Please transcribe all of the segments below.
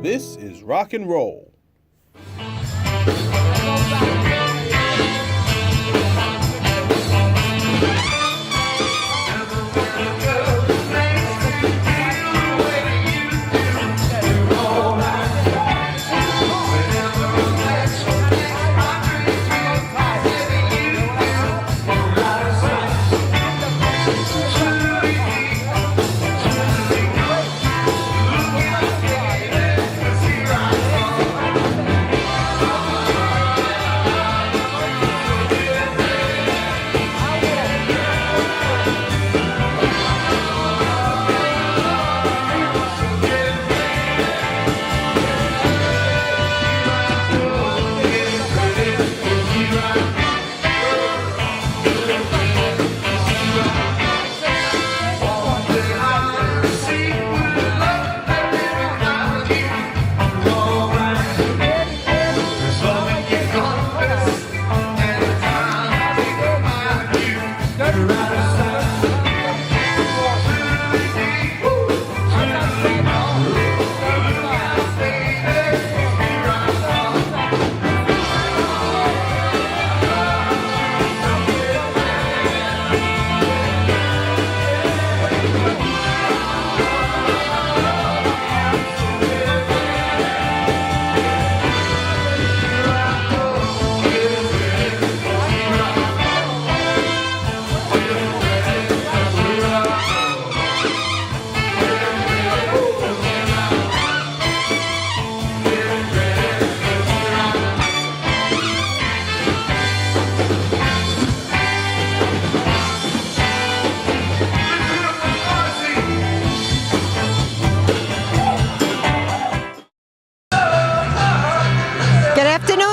This is rock and roll.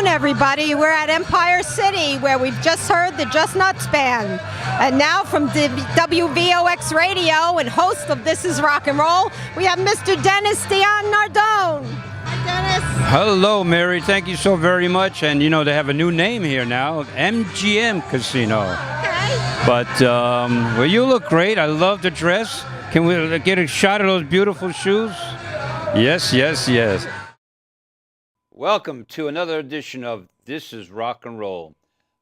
Everybody, we're at Empire City where we've just heard the Just Nuts Band. And now from WVOX Radio and host of This Is Rock and Roll, we have Mr. Dennis Dion Nardone. Hi, Dennis. Hello, Mary. Thank you so very much. And, you know, they have a new name here now, MGM Casino. Okay. But, well, you look great. I love the dress. Can we get a shot of those beautiful shoes? Yes, yes, yes. Welcome to another edition of This is Rock and Roll.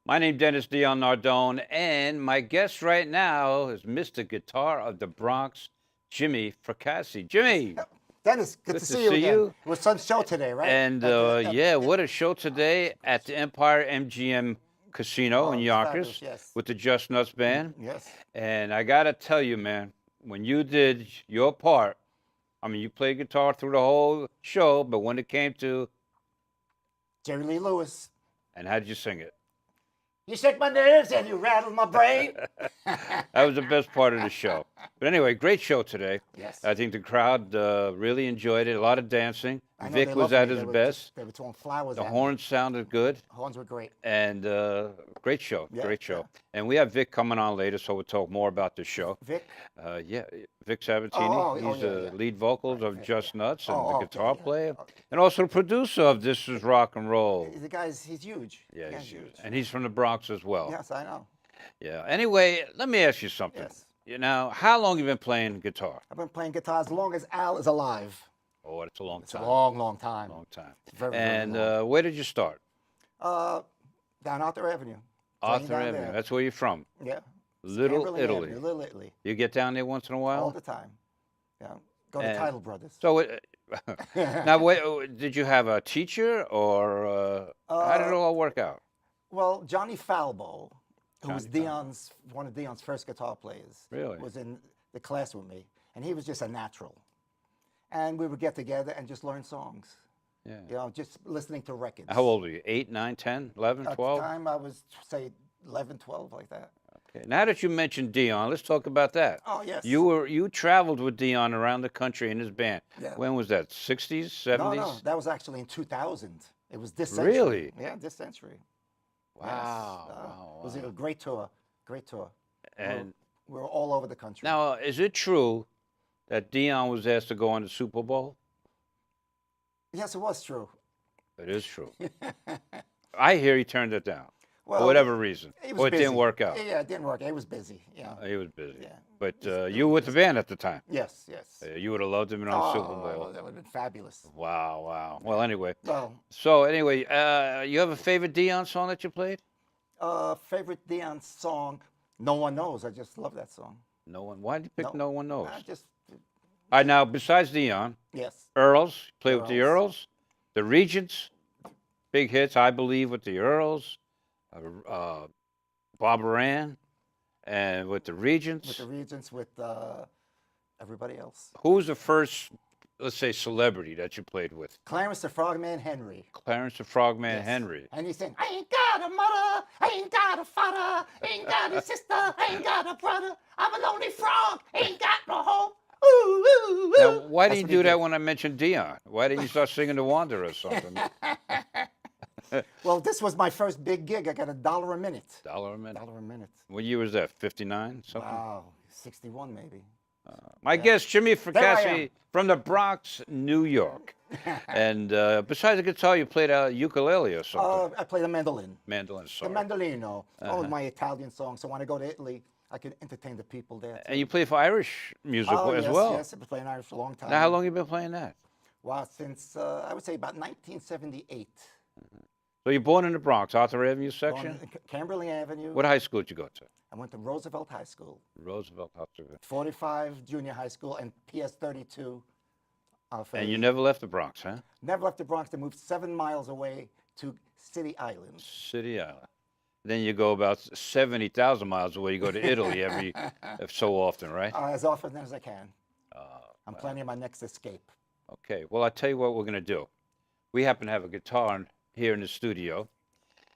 My name is Dennis Dion Nardone, and my guest right now is Mr. Guitar of the Bronx, Jimmy Fracassi. Jimmy! Dennis, good to see you again. It was some show today, right? And, yeah, what a show today at the Empire MGM Casino in Yonkers with the Just Nuts Band. Yes. And I got to tell you, man, when you did your part, I mean, you played guitar through the whole show, but when it came to Jerry Lee Lewis. And how did you sing it? You shake my nerves and you rattle my brain. That was the best part of the show. But anyway, great show today. Yes. I think the crowd really enjoyed it. A lot of dancing. I know Vic they was loved at me. his They were best. They were throwing flowers The at me. horns sounded good. Horns were great. And great show. Yeah, Great show. yeah. And we have Vic coming on later, so we'll talk more about the show. Vic? Yeah, Vic Sabatini. Oh, He's the yeah. lead vocals of Right, Just Nuts and Oh, the okay, guitar yeah. player. Okay. And also the producer of This Is Rock and Roll. The guy's, he's huge. Yeah, Yeah, he's huge. And he's from the Bronx as well. Yes, I know. Yeah. Anyway, let me ask you something. Yes. You know, how long you been playing guitar? I've been playing guitar as long as Al is alive. Oh, it's a long It's time. a long, long time. Long time. Very, And very long. where did you start? Down Arthur Avenue. Arthur down Avenue. there. That's where you're from. Yeah. Little Camberley Italy. Avenue, Little Italy. You get down there once in a All while? the time. Yeah. Go to And- Title Brothers. So, now, wait, did you have a teacher or how did it all work out? Well, Johnny Falbo, who was Johnny Falbo. one of Dion's first guitar players, Really? was in the class with me, and he was just a natural. And we would get together and just learn songs, Yeah. you know, just listening to records. How old were you? 8, 9, 10, 11, At 12? the time, I was, say, 11, 12, like that. Okay. Now that you mentioned Dion, let's talk about that. Oh, yes. You traveled with Dion around the country in his band. Yeah. When was that? 60s, 70s? No, that was actually in 2000. It was this century. Really? Yeah, this century. Wow. Yes. Wow. It was a great tour. Great tour. And We were all over the country. now, is it true that Dion was asked to go on the Super Bowl? Yes, it was true. It is true. I hear he turned it down. for whatever reason, He was or it busy. didn't work out. Yeah, it didn't work. He was busy. Yeah. He was busy. Yeah. But you were with the band at the time. Yes, yes. You would have loved him on the Super Oh, Bowl. that would have been fabulous. Wow, wow. Well, anyway. Well, So anyway, you have a favorite Dion song that you played? favorite Dion song? No One Knows. I just love that song. No one. Why did you pick No One Knows? I just, All right, now besides Dion, yes. Earls, play with the Earls. Earls, the Regents, big hits. I Believe with the Earls, Bob Moran, and with the Regents. With the Regents, with everybody else. Who was the first, let's say, celebrity that you played with? Clarence the Frogman Henry. Clarence the Frogman Yes. Henry. And he sang, I ain't got a mother, I ain't got a father, ain't got a sister, I ain't got a brother. I'm a lonely frog, ain't got no home. Ooh, ooh, ooh. Now, why That's didn't what you he do that did. when I mentioned Dion? Why didn't you start singing The Wanderer or something? Well, this was my first big gig. I got $1 a minute. $1 a minute. $1 a minute. What year was that? 59? Something? Wow, 61 maybe. My guest, Jimmy I Fracassi am. from the Bronx, New York. And besides the guitar, you played a ukulele or something. I play the mandolin. Mandolin, The sorry. mandolino. Oh, my Italian song. So when I go to Italy, I can entertain the people there. Too. And you play for Irish music Oh, as yes, well. Yes, I've been playing Irish for a long time. Now, how long have you been playing that? Wow, since I would say about 1978. So you're born in the Bronx, Arthur Avenue On section? Camberley Avenue. What high school did you go to? I went to Roosevelt High School, Roosevelt, Arthur. 45 Junior High School, and PS 32. And you never left the Bronx, huh? Never left the Bronx. I moved 7 miles away to City Island. City Island. Then you go about 70,000 miles away. You go to Italy every so often, right? As often as I can. I'm planning my next escape. Okay. Well, I'll tell you what we're going to do. We happen to have a guitar here in the studio,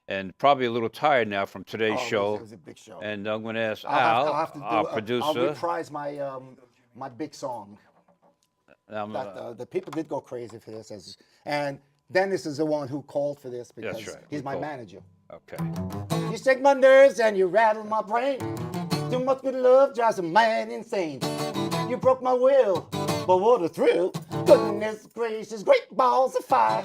and probably a little tired now from today's show. It was a big show. And I'm going to ask I'll have to do, our producer. I'll reprise my my big song. The people did go crazy for this, and Dennis is the one who called for this because right. he's Who my called? manager. Okay. You shake my nerves and you rattle my brain. Too much good love drives a man insane. You broke my will, but what a thrill. Goodness gracious, great balls of fire.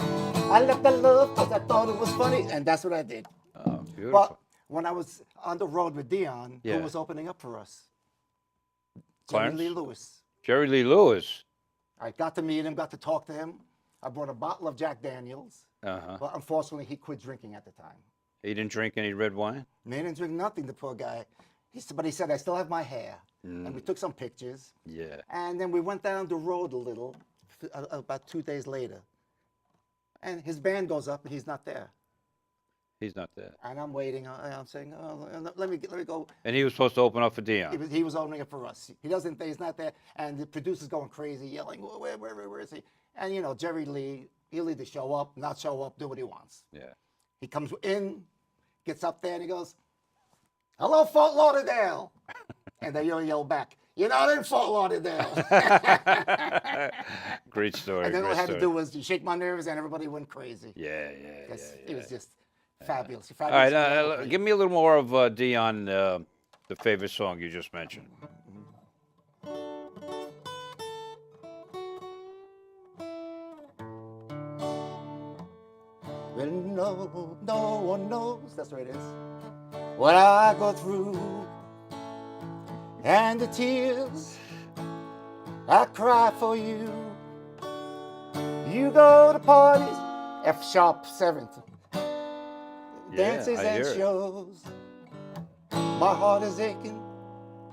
I left that love because I thought it was funny, and that's what I did. Oh, beautiful. But when I was on the road with Dion, Yeah. who was opening up for us? Clarence? Jerry Lee Lewis. Jerry Lee Lewis. I got to meet him, got to talk to him. I brought a bottle of Jack Daniels, Uh-huh. but unfortunately he quit drinking at the time. He didn't drink any red wine? He didn't drink nothing, the poor guy. But he said, I still have my hair. And we took some pictures. Yeah. And then we went down the road a little, about 2 days later. And his band goes up, and he's not there. He's not there. And I'm waiting. I'm saying, oh, let me go. And he was supposed to open up for Dion. He was opening it for us. He doesn't. He's not there. And the producer's going crazy, yelling, where is he? And, you know, Jerry Lee, he'll either show up, not show up, do what he wants. Yeah. He comes in, gets up there, and he goes, hello, Fort Lauderdale. And they yell back, you're not in Fort Lauderdale. Great story. And then all I great had to story. do was shake my nerves, and everybody went crazy. Yeah. It was just fabulous. All right, fabulous. give me a little more of Dion, the favorite song you just mentioned. Well, no one knows, that's what it is, what I go through, and the tears I cry for you. You go to parties, F sharp 7th, dances I and hear it. shows. My heart is aching,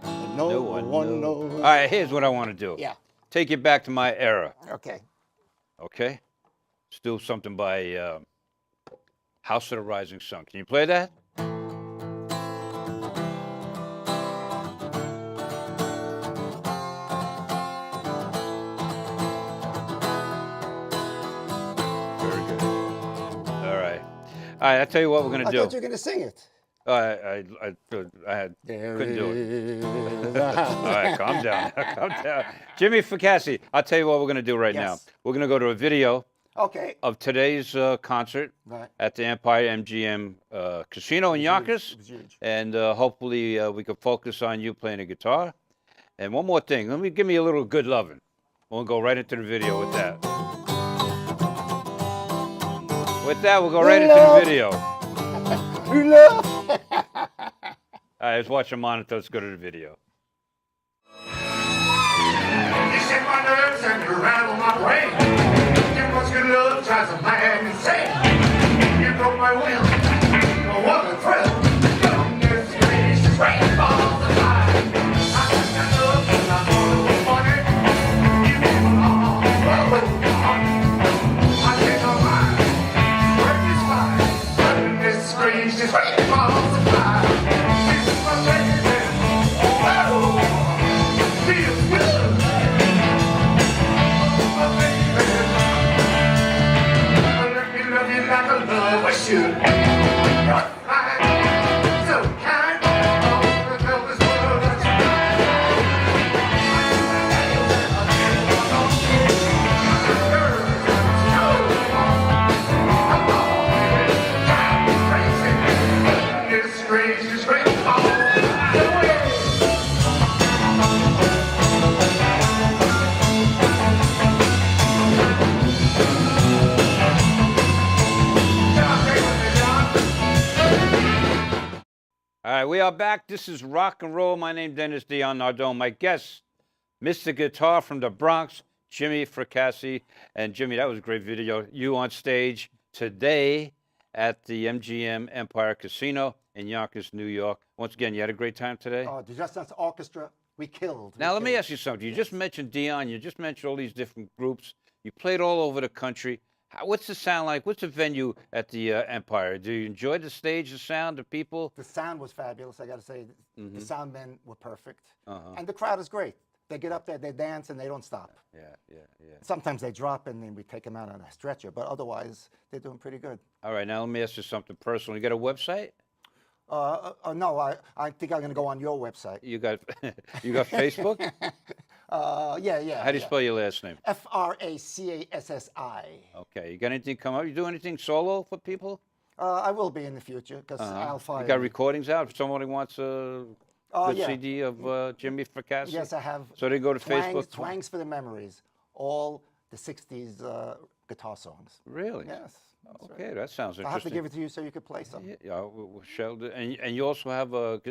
and no one knows. All right, here's what I want to do. Yeah, Take you back to my era, okay. okay? Let's do something by House of the Rising Sun. Can you play that? Very good. All right. All right, I'll tell you what we're going to I do. thought you were going to sing it. I couldn't do it. All right, calm down. Calm down. Jimmy Fracassi, I'll tell you what we're going to do right now. Yes. We're going to go to a video Okay. of today's concert Right. at the Empire MGM Casino in Yonkers. It was huge. And hopefully we can focus on you playing the guitar. And one more thing, give me a little good loving. We'll go right into the video with that. With that, we'll go right into the video. true love. All right, let's watch the monitor. Let's go to the video. You shake my nerves and you rattle my brain. Too much good love drives a man insane. You broke my will. Oh, what a thrill. Goodness gracious, rainbows of fire. I got that love and I thought it was funny. You came along, well, I changed my mind. Work is fine. Goodness gracious, rainbows of fire. This is my baby. Oh, feels good. Love you like a love I should. So kind, oh, the love is world that you This gracious great all the way. All right, we are back. This is Rock and Roll. My name's Dennis Dion Nardone. My guest, Mr. Guitar from the Bronx, Jimmy Fracassi. And Jimmy, that was a great video. You on stage today at the MGM Empire Casino in Yonkers, New York. Once again, you had a great time today? Oh, the Just Dance Orchestra, we killed. Now, let me ask you something. You just mentioned Dion. You just mentioned all these different groups. You played all over the country. What's the sound like? What's the venue at the Empire? Do you enjoy the stage, the sound, the people? The sound was fabulous, I got to say. The sound men were perfect. Uh-huh. And the crowd is great. They get up there, they dance, and they don't stop. Yeah. Sometimes they drop, and then we take them out on a stretcher. But otherwise, they're doing pretty good. All right, now let me ask you something personal. You got a website? No, I think I'm going to go on your website. You got you got Facebook? Yeah. How do you spell your last name? Fracassi. Okay. You got anything come up? You do anything solo for people? I will be in the future because I'll find. You got recordings out? If somebody wants a good yeah. CD of Jimmy Fracassi? Yes, I have. So they go to Facebook? Twangs for the Memories. All the 60s guitar songs. Really? Yes. that's Okay, right. that sounds interesting. I'll have to give it to you so you could play some. Yeah, we'll shall do. And you also have a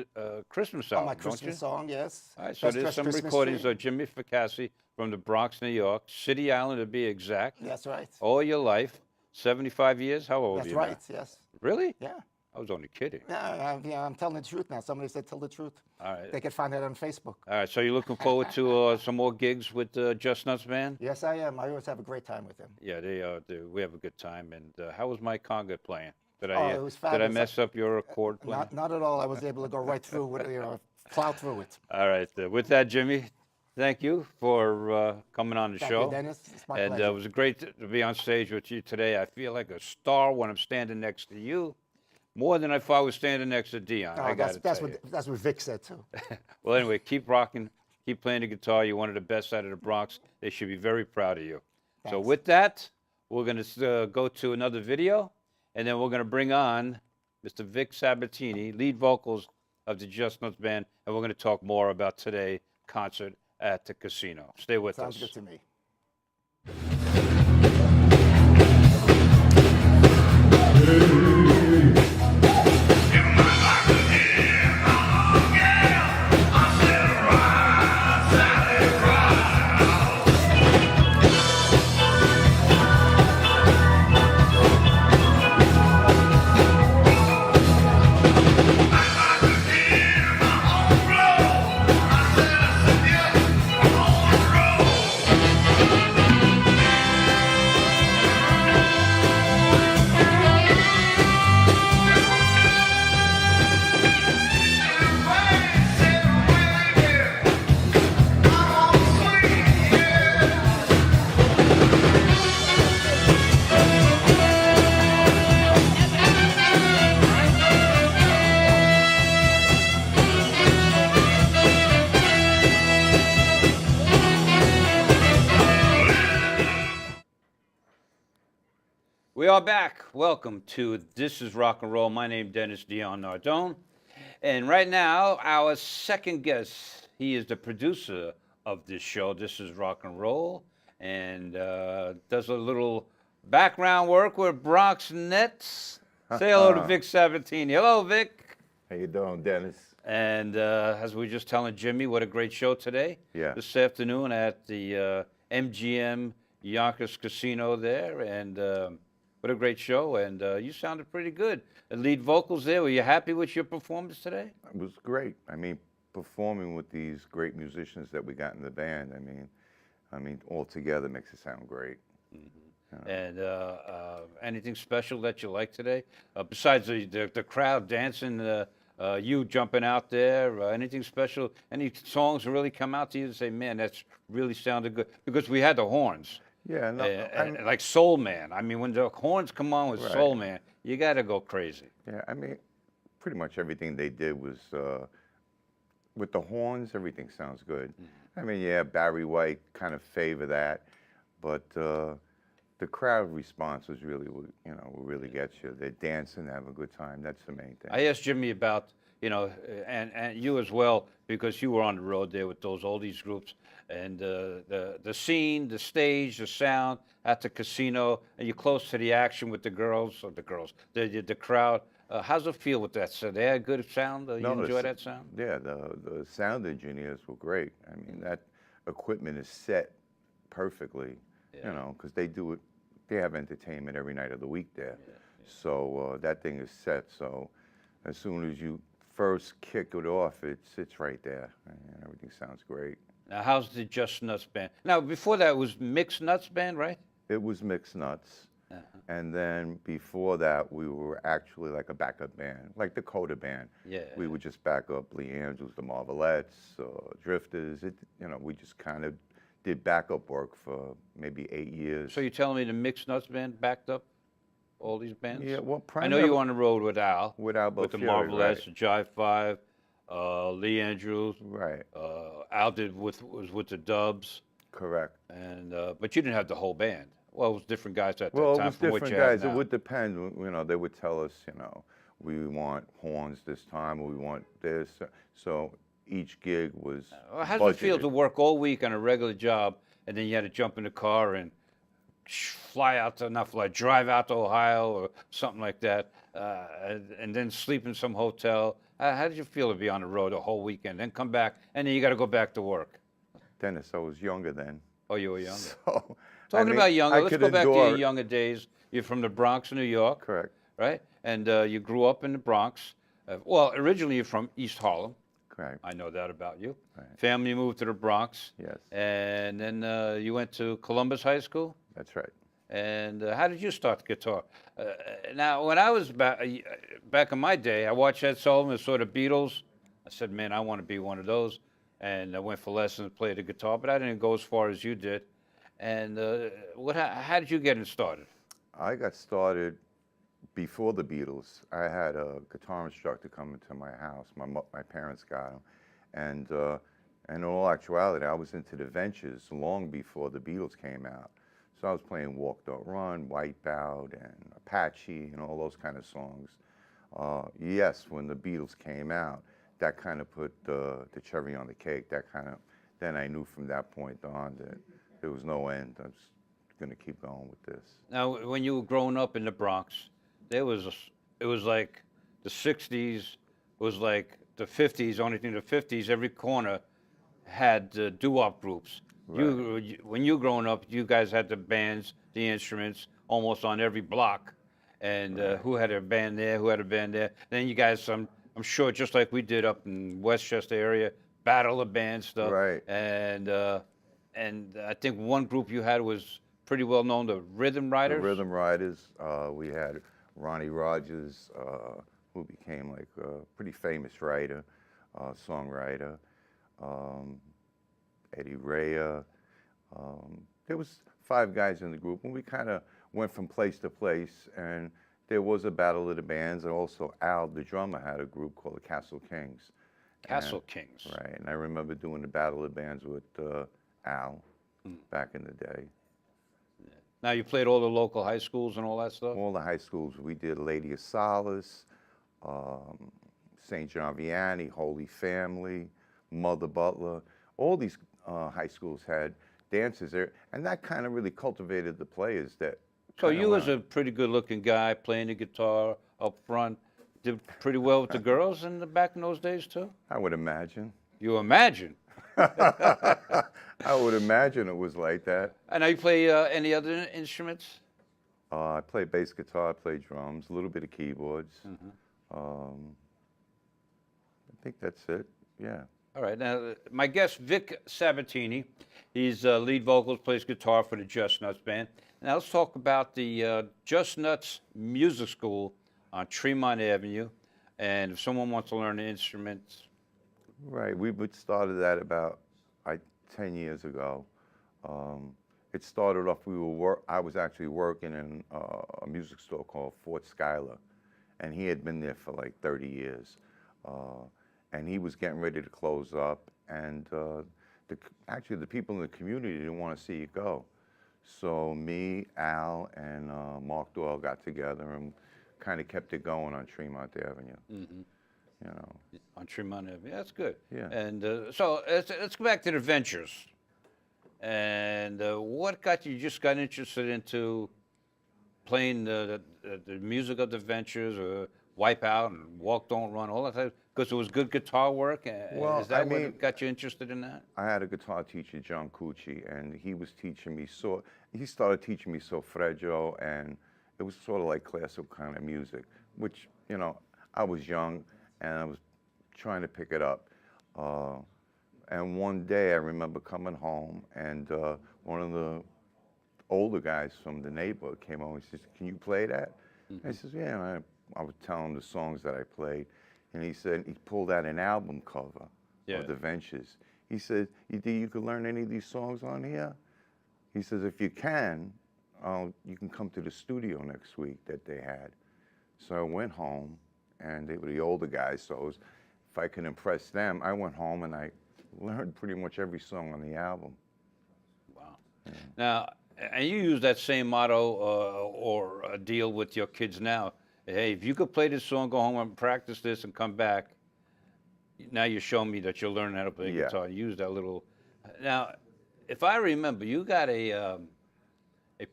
Christmas album, My don't Christmas you? song, yes. All right, so Best there's Dressed some Christmas recordings Tree. of Jimmy Fracassi from the Bronx, New York, City Island to be exact. That's right. All your life, 75 years. How old are That's you right, now? yes. Really? Yeah. I was only kidding. Yeah, I'm telling the truth now. Somebody said tell the truth. All right. They could find that on Facebook. All right, so you're looking forward to some more gigs with Just Nuts Band? Yes, I am. I always have a great time with them. Yeah, they do. We have a good time. And how was my conga playing? Did Oh, I it was did I fabulous. mess up your chord playing? Not at all. I was able to go right through with, plow through it. All right. With that, Jimmy, thank you for coming on the Thank show. you, Dennis. It's my And pleasure. it was great to be on stage with you today. I feel like a star when I'm standing next to you, more than if I was standing next to Dion. I got to that's tell you. what Vic said too. Well, anyway, keep rocking, keep playing the guitar. You're one of the best out of the Bronx. They should be very proud of you. So Thanks. with that, we're going to go to another video, and then we're going to bring on Mr. Vic Sabatini, lead vocals of the Just Nuts Band, and we're going to talk more about today's concert at the casino. Stay with Sounds us. good to me. We are back. Welcome to This is Rock and Roll. My name is Dennis Dion Nardone. And right now, our second guest, he is the producer of this show, This is Rock and Roll, and does a little background work with Bronx Nets. Say hello to Vic Sabatini. Hello, Vic. How you doing, Dennis? And as we were just telling Jimmy, what a great show today. Yeah. This afternoon at the MGM Yonkers Casino there, and what a great show. And you sounded pretty good. The lead vocals there. Were you happy with your performance today? It was great. I mean, performing with these great musicians that we got in the band. I mean, all together makes it sound great. And anything special that you like today? Besides the crowd dancing, you jumping out there, anything special? Any songs that really come out to you and say, man, that's really sounded good? Because we had the horns. Yeah, no, And like Soul Man. I mean, when the horns come on with Right. Soul Man, you got to go crazy. yeah. I mean, pretty much everything they did was with the horns. Everything sounds good. I mean, yeah, Barry White kind of favor that, but the crowd response was really, what, will really get you. They're dancing, having a good time. That's the main thing. I asked Jimmy about, and you as well, because you were on the road there with those oldies groups, and the scene, the stage, the sound at the casino, and you're close to the action with the crowd. How's it feel with that? So they had good sound? You No, enjoy that sound? Yeah, the sound engineers were great. I mean, that equipment is set perfectly, because they do it. They have entertainment every night of the week there. So that thing is set. So as soon as you first kick it off, it's right there. And everything sounds great. Now, how's the Just Nuts band? Now, before that was Mixed Nuts band, right? It was Mixed Nuts. And then before that, we were actually like a backup band, like the Coda band. Yeah. We would just back up Lee Andrews, the Marvelettes, Drifters. We just kind of did backup work for maybe 8 years. So you're telling me the Mixed Nuts band backed up all these bands? Yeah, well, I know you were on the road with Al. With Al With the Bofieri, Marvelettes, right. the Jive Five, Lee Andrews. Right, Al was with the Dubs, correct. and but you didn't have the whole band. Well, it was different guys at Well, that it time was from what different you have guys. It now. would depend. They would tell us, we want horns this time, or we want this. So each gig was How does it feel budgeted. to work all week on a regular job, and then you had to jump in the car and drive out to Ohio or something like that, and then sleep in some hotel? How did you feel to be on the road a whole weekend, then come back, and then you got to go back to work? Dennis, I was younger then. Oh, you were younger. So, Talking about younger, I let's could go back to endure your it. younger days. You're from the Bronx, New York. Correct. Right? And you grew up in the Bronx. Well, originally you're from East Harlem. Correct. I know that about you. Right. Family moved to the Bronx. Yes. And then you went to Columbus High School. That's right. And how did you start the guitar? Now, when I was back in my day, I watched Ed Sullivan, sort of Beatles. I said, man, I want to be one of those. And I went for lessons, played the guitar, but I didn't go as far as you did. And how did you get it started? I got started before the Beatles. I had a guitar instructor come into my house. My parents got him. And in all actuality, I was into the Ventures long before the Beatles came out. So I was playing Walk Don't Run, Wipeout, and Apache, and all those kind of songs. Yes, when the Beatles came out, that kind of put the cherry on the cake. Then I knew from that point on that there was no end. I was going to keep going with this. Now, when you were growing up in the Bronx, it was like the 60s, was like the 50s, only thing the 50s, every corner had doo-wop groups. When you were growing up, you guys had the bands, the instruments, almost on every block. And who had a band there, who had a band there. Then you guys, I'm sure, just like we did up in Westchester area, battle of band stuff. Right. And I think one group you had was pretty well known, the Rhythm Riders. The Rhythm Riders. We had Ronnie Rogers, who became like a pretty famous writer, songwriter. Eddie Rea. There was 5 guys in the group, and we kind of went from place to place. And there was a battle of the bands, and also Al, the drummer, had a group called the Castle Kings. Castle Kings. Right, and I remember doing the battle of the bands with Al back in the day. Now, you played all the local high schools and all that stuff? All the high schools. We did Lady of Solace, St. John Vianney, Holy Family, Mother Butler. All these high schools had dances there, and that kind of really cultivated the players that. So kinda you was went- a pretty good-looking guy playing the guitar, up front. Did pretty well with the girls back in those days too. I would imagine. You imagine. I would imagine it was like that. And now you play any other instruments? I play bass guitar, I play drums, a little bit of keyboards. I think that's it. Yeah. All right. Now, my guest, Vic Sabatini, he's lead vocals, plays guitar for the Just Nuts Band. Now, let's talk about the Just Nuts Music School on Tremont Avenue. And if someone wants to learn an instrument, Right. We started that about 10 years ago. It started off. I was actually working in a music store called Fort Schuyler, and he had been there for like 30 years. And he was getting ready to close up, and actually the people in the community didn't want to see it go. So me, Al, and Mark Doyle got together and kind of kept it going on Tremont Avenue. You know. on Tremont Avenue. That's good. Yeah. And so let's go back to the ventures. And what got you just got interested into playing the music of the ventures, or Wipe Out and Walk Don't Run, all that stuff? Because it was good guitar work. Well, is that I mean, what got you interested in that? I had a guitar teacher, John Cucci, and he was teaching me he started teaching me solfeggio, and it was sort of like classical kind of music, which, you know, I was young and I was trying to pick it up. And one day I remember coming home, and one of the older guys from the neighborhood came over and says, "Can you play that?" I says, "Yeah." And I was telling him the songs that I played, and he said, he pulled out an album cover of the Ventures. He said, "You think you could learn any of these songs on here?" He says, "If you can, you can come to the studio next week that they had." So I went home, and they were the older guys, so it was, if I could impress them, I went home and I learned pretty much every song on the album. Wow. Yeah. Now, and you use that same motto or a deal with your kids now. Hey, if you could play this song, go home and practice this and come back, now you're showing me that you'll learn how to play guitar. Use that little. Now, if I remember, you got a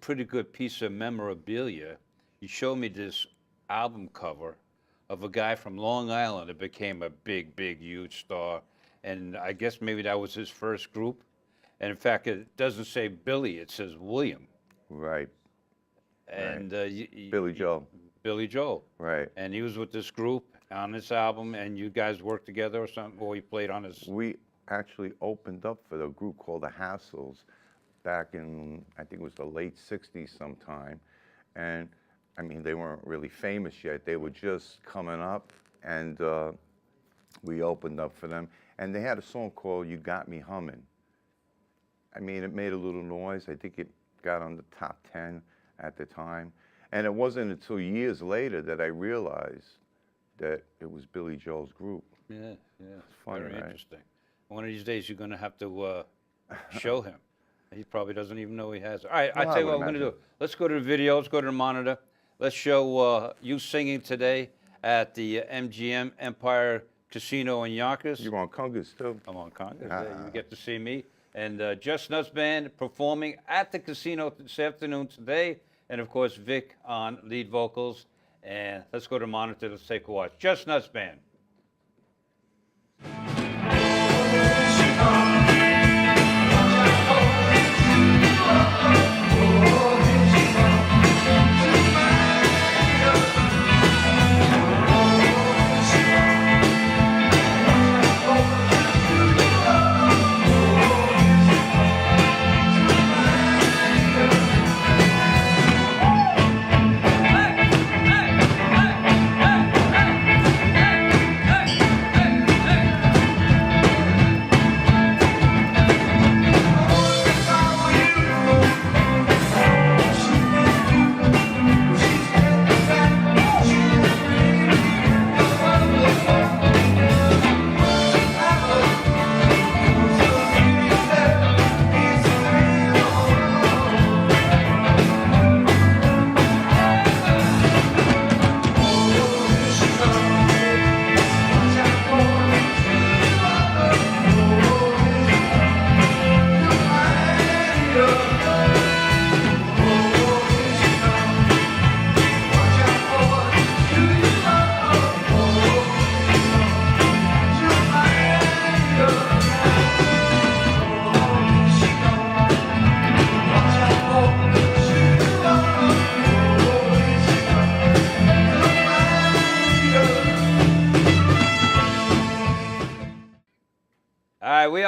pretty good piece of memorabilia. You showed me this album cover of a guy from Long Island that became a big, huge star. And I guess maybe that was his first group. And in fact, it doesn't say Billy, it says William. Right. And Billy Joel. Billy Joel. Right. And he was with this group on this album, and you guys worked together or something, or he played on his... We actually opened up for a group called the Hassles back in, I think it was the late 60s sometime. And I mean, they weren't really famous yet. They were just coming up, and we opened up for them. And they had a song called You Got Me Humming. I mean, it made a little noise. I think it got on the top 10 at the time. And it wasn't until years later that I realized that it was Billy Joel's group. Yeah. It's funny, Very right? interesting. One of these days, you're going to have to show him. He probably doesn't even know he has it. All right, I'll tell you what we're going to do. Let's go to the video. Let's go to the monitor. Let's show you singing today at the MGM Empire Casino in Yonkers. You're on congas, too. I'm on Congress. Yeah, you get to see me. And Just Nuts Band performing at the casino this afternoon today. And, of course, Vic on lead vocals. And let's go to the monitor. Let's take a watch. Just Nuts Band.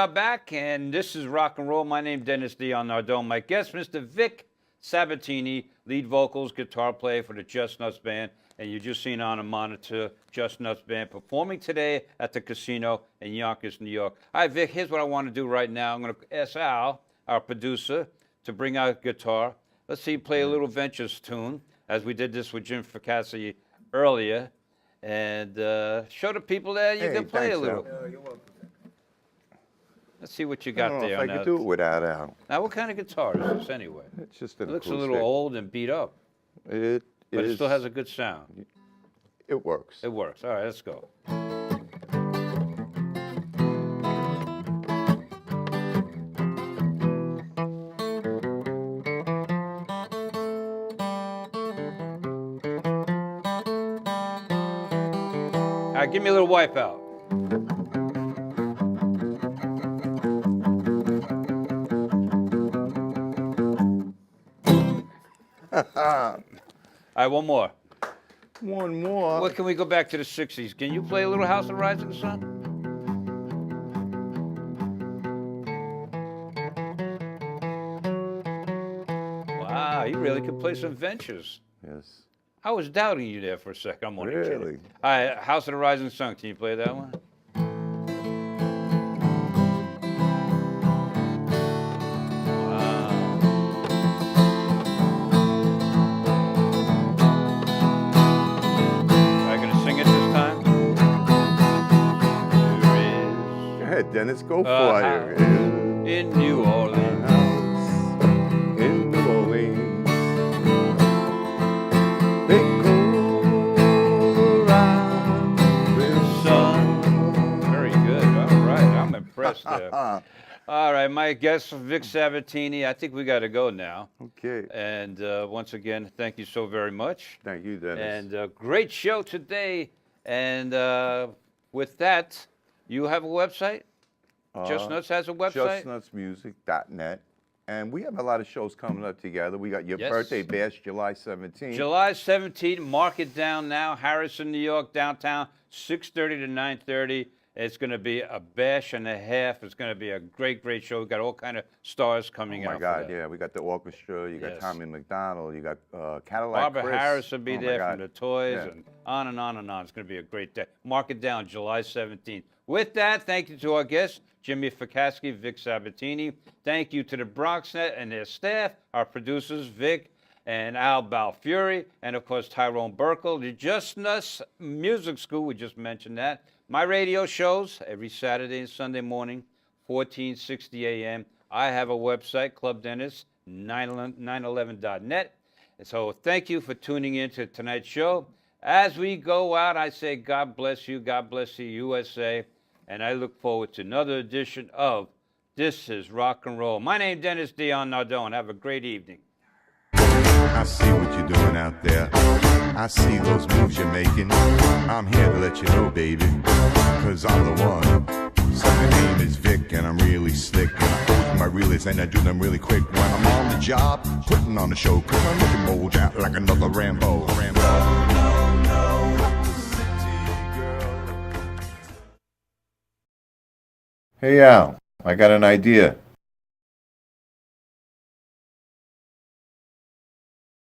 are back, and this is Rock and Roll. My name is Dennis Dion Nardone. My guest, Mr. Vic Sabatini, lead vocals, guitar player for the Just Nuts Band. And you just seen on a monitor Just Nuts Band performing today at the casino in Yonkers, New York. All right, Vic, here's what I want to do right now. I'm going to ask Al, our producer, to bring out a guitar. Let's see, play a little Ventures tune, as we did this with Jim Fracassi earlier. And show the people that you can play thanks, a little. Al. You're welcome. Let's see what you I got don't know there. if I could do it without Al. Now, what kind of guitar is this anyway? It's just an It looks a acoustic. little old and beat up, It but it is- still has a good sound. It works. It works. All right, let's go. All right, give me a little wipeout. All right, one more. One more. What can we go back to the 60s? Can you play a little House of Rising Sun? Wow, you really could play some Ventures. Yes. I was doubting you there for a second. I'm only Really? kidding. All right, House of the Rising Sun. Can you play that one? Wow. Am I gonna sing it this time? There Go ahead, Dennis. Go is for a it. house in New Orleans. House in New Orleans. They go around with Son. Very good. All right, I'm impressed there. All right, my guest, Vic Sabatini. I think we got to go now. Okay. And once again, thank you so very much. Thank you, Dennis. And great show today. And with that, you have a website? Just Nuts has a website? JustNutsMusic.net. And we have a lot of shows coming up together. We got your Yes. birthday bash, July 17th. July 17th, mark it down now. Harrison, New York, downtown, 6:30 to 9:30. It's going to be a bash and a half. It's going to be a great, great show. We've got all kind of stars coming Oh out. my for God, that. yeah. We got the orchestra, you got Yes. Tommy McDonald, you got Cadillac Barbara Chris. Harris will be Oh my there God. from the Toys, Yeah. and on and on and on. It's going to be a great day. Mark it down, July 17th. With that, thank you to our guests, Jimmy Fracassi, Vic Sabatini. Thank you to the BronxNet and their staff, our producers, Vic and Al Balfury, and of course, Tyrone Burkle. The Just Nuts Music School, we just mentioned that. My radio shows every Saturday and Sunday morning, 1460 a.m. I have a website, Club Dennis, 911.net. And so thank you for tuning in to tonight's show. As we go out, I say God bless you, USA, and I look forward to another edition of This is Rock and Roll. My name is Dennis Dion Nardone. Have a great evening. I see what you're doing out there. I see those moves you're making. I'm here to let you know, baby, cause I'm the one. So my name is Vic and I'm really slick. And I pose my realists and I do them really quick. When I'm on the job, putting on the show, cause I'm looking bold out like another Rambo. Hey Al, I got an idea.